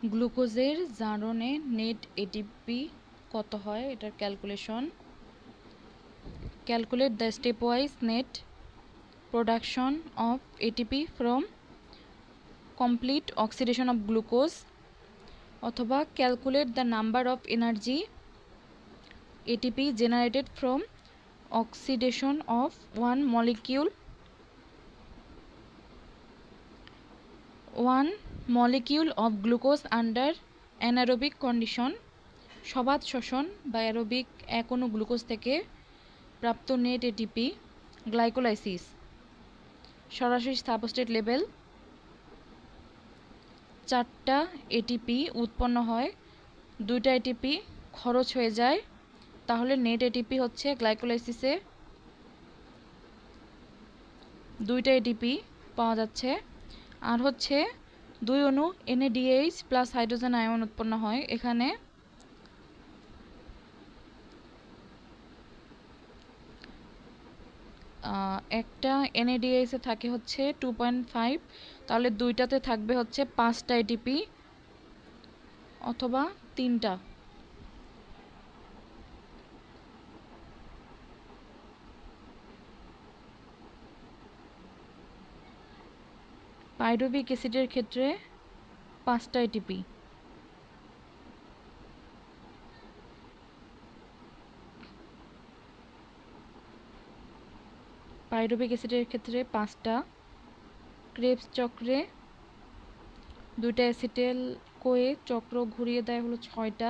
গ্লুকোজের জারণে net ATP কত হয়, এটার calculation. Calculate the stepwise net production of ATP from complete oxidation of glucose, অথবা calculate the number of energy ATP generated from oxidation of one molecule of glucose under anaerobic condition। সবাত শ্বসন বা aerobic এক অণু glucose থেকে প্রাপ্ত net ATP. Glycolysis সরাসরি substrate level 4টা এটিপি উৎপন্ন হয়, 2টা এটিপি খরচ হয়ে যায়, তাহলে নেট এটিপি হচ্ছে গ্লাইকোলাইসিসে 2টা এটিপি পাওয়া যাচ্ছে। আর হচ্ছে 2 অণু NADH প্লাস হাইড্রোজেন আয়ন উৎপন্ন হয়, এখানে একটা NADH এ থাকে হচ্ছে 2.5, তাহলে 2টাতে থাকবে হচ্ছে 5টা এটিপি অথবা 3টা। পাইরুভিক অ্যাসিডের ক্ষেত্রে 5টা এটিপি। পাইরুভিক অ্যাসিডের ক্ষেত্রে 5টা। ক্রেবস চক্রে 2টা অ্যাসিটেল কোয়ে চক্র ঘুরিয়ে দেয় হলো 6টা।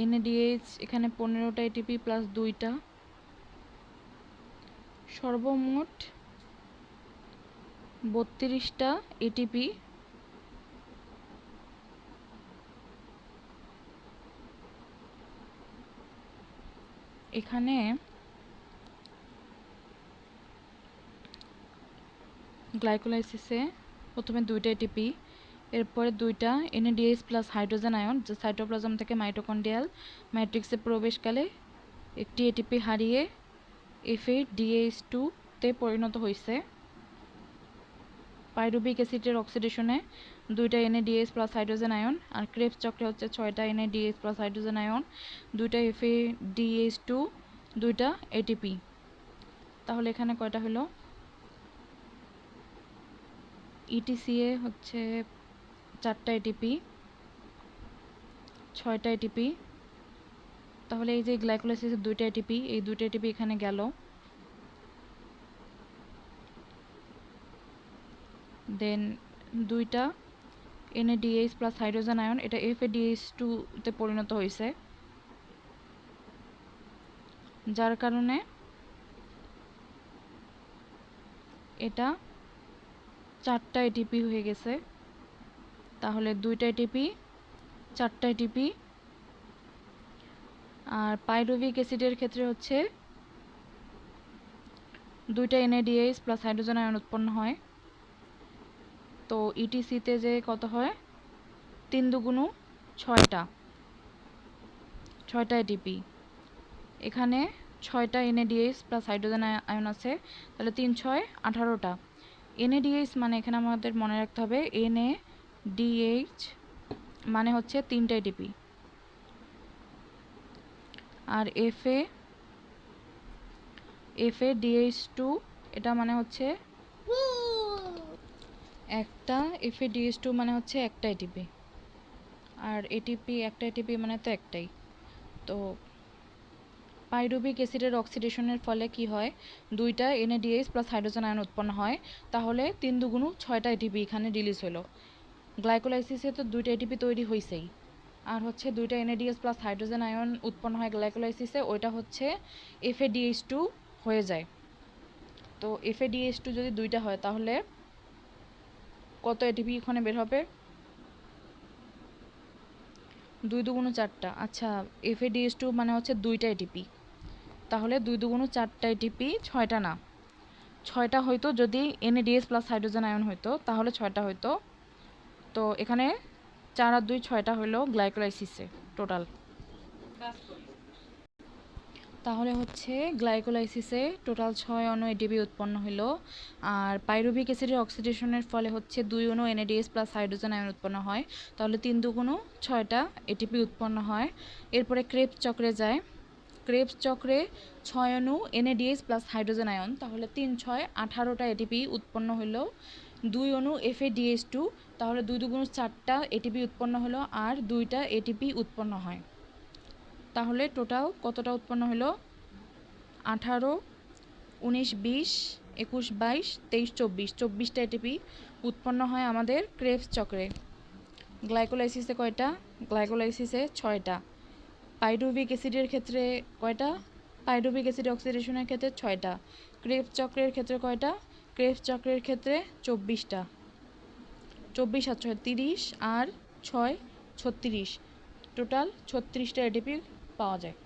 NADH এখানে 15টা এটিপি প্লাস 2টা, সর্বমোট 32টা এটিপি। এখানে গ্লাইকোলাইসিসে প্রথমে 2টা এটিপি, এরপরে 2টা NADH প্লাস হাইড্রোজেন আয়ন যা সাইটোপ্লাজম থেকে মাইটোকন্ড্রিয়াল ম্যাট্রিক্সে প্রবেশকালে একটি এটিপি হারিয়ে FADH2 তে পরিণত হয়েছে। পাইরুভিক অ্যাসিডের অক্সিডেশনে 2টা NADH প্লাস হাইড্রোজেন আয়ন, আর ক্রেবস চক্রে হচ্ছে 6টা NADH প্লাস হাইড্রোজেন আয়ন, 2টা FADH2, 2টা এটিপি। তাহলে এখানে কয়টা হলো? ETCA হচ্ছে 4টা এটিপি, 6টা এটিপি। তাহলে এই যে গ্লাইকোলাইসিসের 2টা এটিপি, এই 2টা এটিপি এখানে গেল। দেন 2টা NADH প্লাস হাইড্রোজেন আয়ন, এটা FADH2 তে পরিণত হয়েছে, যার কারণে এটা 4টা এটিপি হয়ে গেছে। তাহলে 2টা এটিপি, 4টা এটিপি। আর পাইরুভিক অ্যাসিডের ক্ষেত্রে হচ্ছে 2টা NADH প্লাস হাইড্রোজেন আয়ন উৎপন্ন হয়। তো ETCতে যে কত হয়, 3 দুগুণ 6টা, 6টা এটিপি। এখানে 6টা NADH প্লাস হাইড্রোজেন আয়ন আছে, তাহলে 3 6 18টা। NADH মানে এখানে আমাদের মনে রাখতে হবে NADH মানে হচ্ছে 3টা এটিপি, আর FADH2 এটা মানে হচ্ছে একটা, FADH2 মানে হচ্ছে একটা এটিপি, আর এটিপি একটা এটিপি মানে তো একটাই। তো পাইরুভিক অ্যাসিডের অক্সিডেশনের ফলে কি হয়, 2টা NADH প্লাস হাইড্রোজেন আয়ন উৎপন্ন হয়, তাহলে 3 দুগুণ 6টা এটিপি এখানে রিলিজ হলো। গ্লাইকোলাইসিসে তো 2টা এটিপি তৈরি হয়েছেই, আর হচ্ছে 2টা NADH প্লাস হাইড্রোজেন আয়ন উৎপন্ন হয় গ্লাইকোলাইসিসে, ওইটা হচ্ছে FADH2 হয়ে যায়। তো FADH2 যদি 2টা হয় তাহলে কত এটিপি এখানে বের হবে? 2 দুগুণ 4টা। আচ্ছা, FADH2 মানে হচ্ছে 2টা এটিপি, তাহলে 2 দুগুণ 4টা এটিপি, 6টা না। 6টা হয়তো যদি NADH প্লাস হাইড্রোজেন আয়ন হইতো, তাহলে 6টা হইতো। তো এখানে 4 আর 2 6টা হলো গ্লাইকোলাইসিসে টোটাল। তাহলে হচ্ছে গ্লাইকোলাইসিসে টোটাল 6 অণু এটিপি উৎপন্ন হলো। আর পাইরুভিক অ্যাসিডের অক্সিডেশনের ফলে হচ্ছে 2 অণু NADH প্লাস হাইড্রোজেন আয়ন উৎপন্ন হয়। তাহলে 3 দুগুণ 6টা এটিপি উৎপন্ন হয়। এরপরে ক্রেবস চক্রে যায়। ক্রেবস চক্রে 6 অণু NADH প্লাস হাইড্রোজেন আয়ন, তাহলে 3 6 18টা এটিপি উৎপন্ন হলো। 2 অণু FADH2, তাহলে 2 দুগুণ 4টা এটিপি উৎপন্ন হলো আর 2টা এটিপি উৎপন্ন হয়। তাহলে টোটাল কতটা উৎপন্ন হলো? 18, 19, 20, 21, 22, 23, 24, 24টা এটিপি উৎপন্ন হয় আমাদের ক্রেবস চক্রে। গ্লাইকোলাইসিসে কয়টা? গ্লাইকোলাইসিসে 6টা। পাইরুভিক অ্যাসিডের ক্ষেত্রে কয়টা? পাইরুভিক অ্যাসিড অক্সিডেশনের ক্ষেত্রে 6টা। ক্রেবস চক্রের ক্ষেত্রে কয়টা? ক্রেবস চক্রের ক্ষেত্রে 24টা। 24 আর 6 30 আর 6 36, টোটাল 36টা এটিপি পাওয়া যায়।